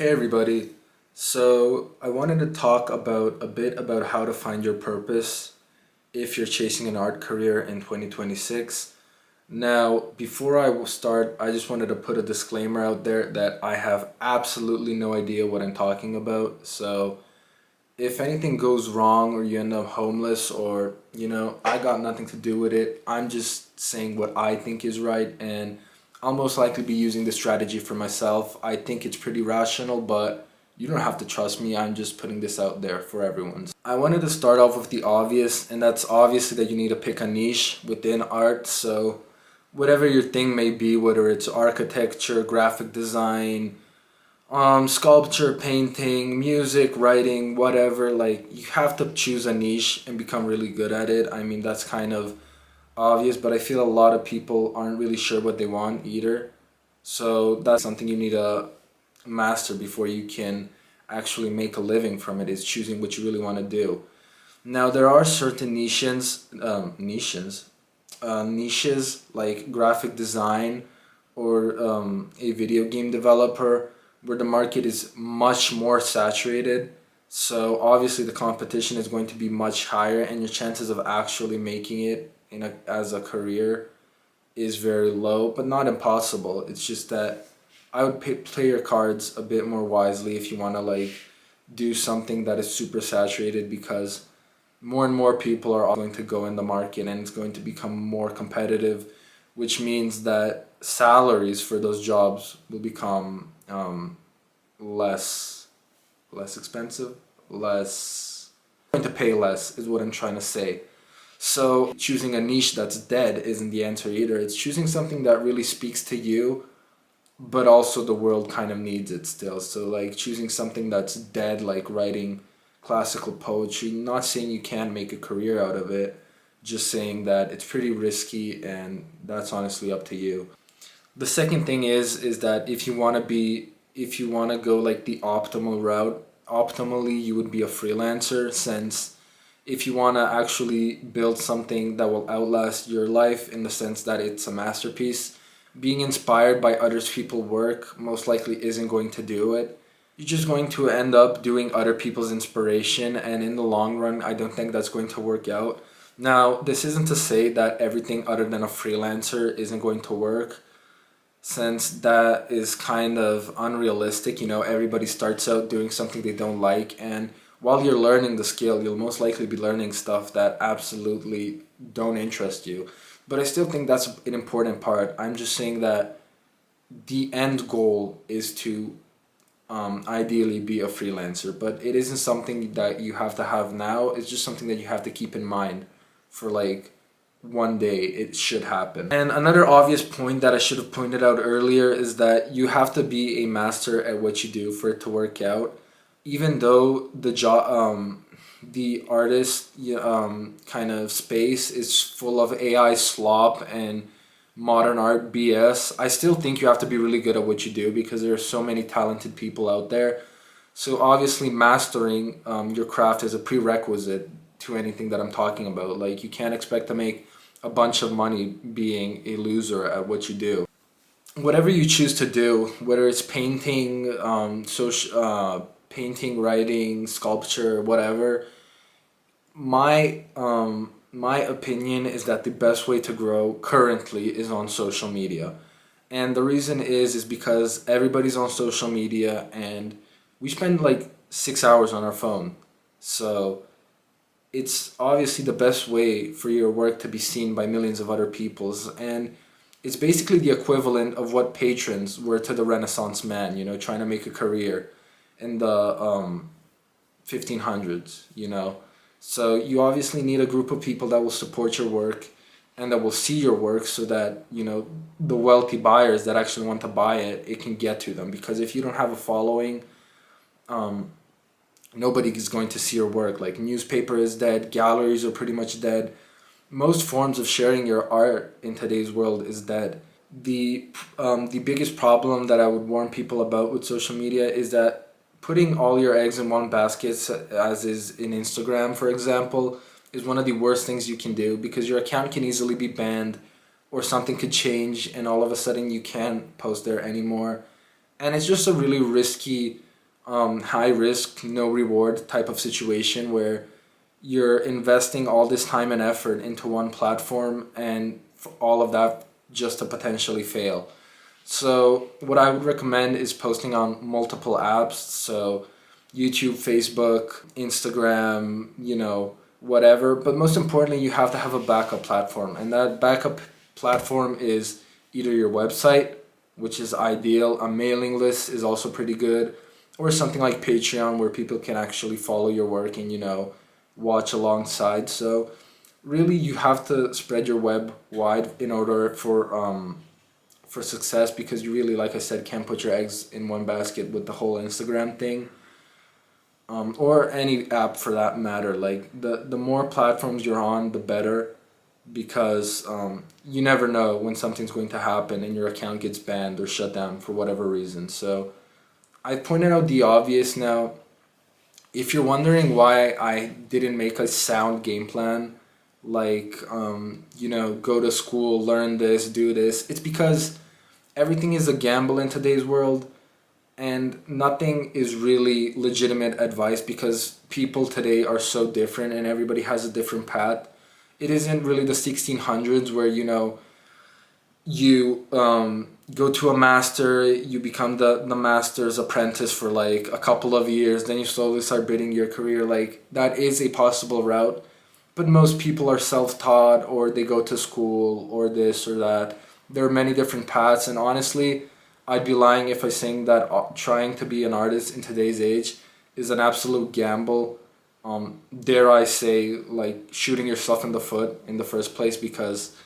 Hey everybody. So I wanted to talk about a bit about how to find your purpose if you're chasing an art career in 2026. Now, before I will start, I just wanted to put a disclaimer out there that I have absolutely no idea what I'm talking about. So if anything goes wrong or you end up homeless or, I got nothing to do with it. I'm just saying what I think is right, and I'll most likely be using this strategy for myself. I think it's pretty rational, but you don't have to trust me. I'm just putting this out there for everyone. I wanted to start off with the obvious, and that's obviously that you need to pick a niche within art. So whatever your thing may be, whether it's architecture, graphic design, sculpture, painting, music, writing, whatever, like you have to choose a niche and become really good at it. I mean, that's kind of obvious, but I feel a lot of people aren't really sure what they want either. So that's something you need to master before you can actually make a living from it, is choosing what you really want to do. Now, there are certain niches like graphic design or a video game developer where the market is much more saturated. So obviously the competition is going to be much higher, and your chances of actually making it as a career is very low, but not impossible. It's just that I would play your cards a bit more wisely if you want to do something that is super saturated, because more and more people are going to go in the market and it's going to become more competitive, which means that salaries for those jobs will become less less expensive, less going to pay less is what I'm trying to say. So choosing a niche that's dead isn't the answer either. It's choosing something that really speaks to you, but also the world kind of needs it still. So like choosing something that's dead, like writing classical poetry, not saying you can't make a career out of it, just saying that it's pretty risky, and that's honestly up to you. The second thing is that if you want to go like the optimal route, optimally you would be a freelancer, since if you want to actually build something that will outlast your life in the sense that it's a masterpiece, being inspired by others people's work most likely isn't going to do it. You're just going to end up doing other people's inspiration, and in the long run, I don't think that's going to work out. Now, this isn't to say that everything other than a freelancer isn't going to work, since that is kind of unrealistic. Everybody starts out doing something they don't like, and while you're learning the skill, you'll most likely be learning stuff that absolutely don't interest you. But I still think that's an important part. I'm just saying that the end goal is to ideally be a freelancer, but it isn't something that you have to have now. It's just something that you have to keep in mind for one day it should happen. And another obvious point that I should have pointed out earlier is that you have to be a master at what you do for it to work out. Even though the artist kind of space is full of AI slop and modern art BS, I still think you have to be really good at what you do, because there are so many talented people out there. So obviously mastering your craft is a prerequisite to anything that I'm talking about. Like, you can't expect to make a bunch of money being a loser at what you do. Whatever you choose to do, whether it's painting, painting, writing, sculpture, whatever, my opinion is that the best way to grow currently is on social media. And the reason is because everybody's on social media, and we spend like 6 hours on our phone. So it's obviously the best way for your work to be seen by millions of other peoples. And it's basically the equivalent of what patrons were to the Renaissance man, trying to make a career in the 1500s. So you obviously need a group of people that will support your work and that will see your work, so that, the wealthy buyers that actually want to buy it, it can get to them. Because if you don't have a following, nobody is going to see your work. Like, newspaper is dead, galleries are pretty much dead. Most forms of sharing your art in today's world is dead. The biggest problem that I would warn people about with social media is that putting all your eggs in one basket, as is in Instagram, for example, is one of the worst things you can do, because your account can easily be banned, or something could change and all of a sudden you can't post there anymore. And it's just a really risky high risk, no reward type of situation where you're investing all this time and effort into one platform and all of that just to potentially fail. So what I would recommend is posting on multiple apps. So YouTube, Facebook, Instagram, whatever. But most importantly, you have to have a backup platform. And that backup platform is either your website, which is ideal. A mailing list is also pretty good. Or something like Patreon where people can actually follow your work and, watch alongside. So really you have to spread your web wide in order for success, because you really, like I said, can't put your eggs in one basket with the whole Instagram thing, or any app for that matter. Like the more platforms you're on, the better, because you never know when something's going to happen and your account gets banned or shut down for whatever reason. So I pointed out the obvious now. If you're wondering why I didn't make a sound game plan, like, go to school, learn this, do this, it's because everything is a gamble in today's world, and nothing is really legitimate advice because people today are so different and everybody has a different path. It isn't really the 1600s where, you go to a master, you become the master's apprentice for like a couple of years, then you slowly start building your career. Like, that is a possible route, but most people are self-taught, or they go to school, or this or that. There are many different paths, and honestly, I'd be lying if I saying that trying to be an artist in today's age is an absolute gamble. Dare I say, like, shooting yourself in the foot in the first place, because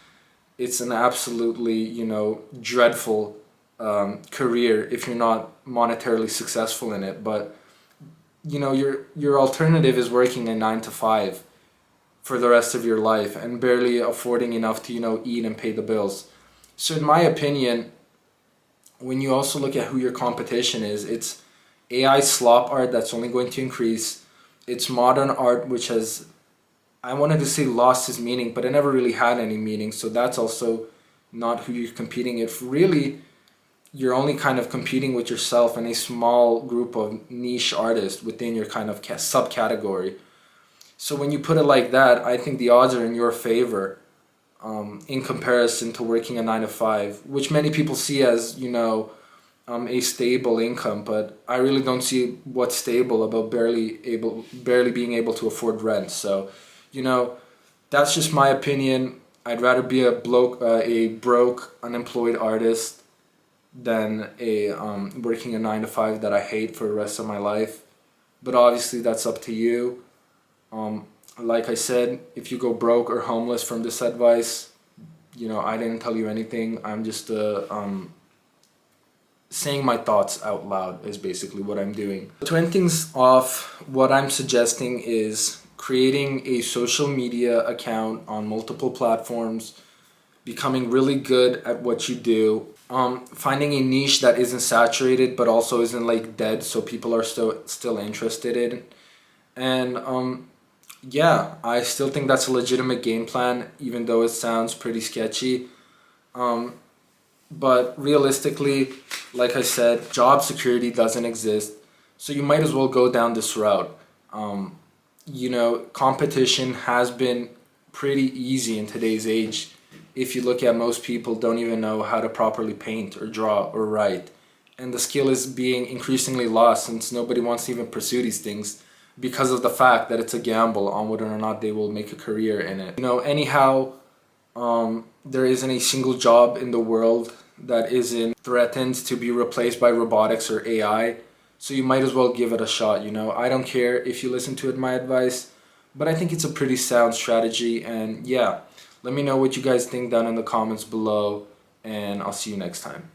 it's an absolutely, dreadful career if you're not monetarily successful in it. But, your alternative is working a 9 to 5 for the rest of your life and barely affording enough to, eat and pay the bills. So in my opinion, when you also look at who your competition is, it's AI slop art that's only going to increase. It's modern art, which has, I wanted to say, lost its meaning, but it never really had any meaning. So that's also not who you're competing with. Really, you're only kind of competing with yourself and a small group of niche artists within your kind of subcategory. So when you put it like that, I think the odds are in your favor, in comparison to working a 9 to 5, which many people see as, a stable income. But I really don't see what's stable about barely being able to afford rent. So, that's just my opinion. I'd rather be a broke, unemployed artist than a working a 9 to 5 that I hate for the rest of my life. But obviously, that's up to you. Like I said, if you go broke or homeless from this advice, I didn't tell you anything. I'm just saying my thoughts out loud is basically what I'm doing. To end things off, what I'm suggesting is creating a social media account on multiple platforms, becoming really good at what you do, finding a niche that isn't saturated but also isn't like dead, so people are still interested in, and yeah, I still think that's a legitimate game plan, even though it sounds pretty sketchy. But realistically, like I said, job security doesn't exist, so you might as well go down this route. Competition has been pretty easy in today's age. If you look at, most people don't even know how to properly paint or draw or write. And the skill is being increasingly lost since nobody wants to even pursue these things, because of the fact that it's a gamble on whether or not they will make a career in it. Anyhow, there isn't a single job in the world that isn't threatened to be replaced by robotics or AI. So you might as well give it a shot, I don't care if you listen to my advice, but I think it's a pretty sound strategy. And yeah, let me know what you guys think down in the comments below, and I'll see you next time.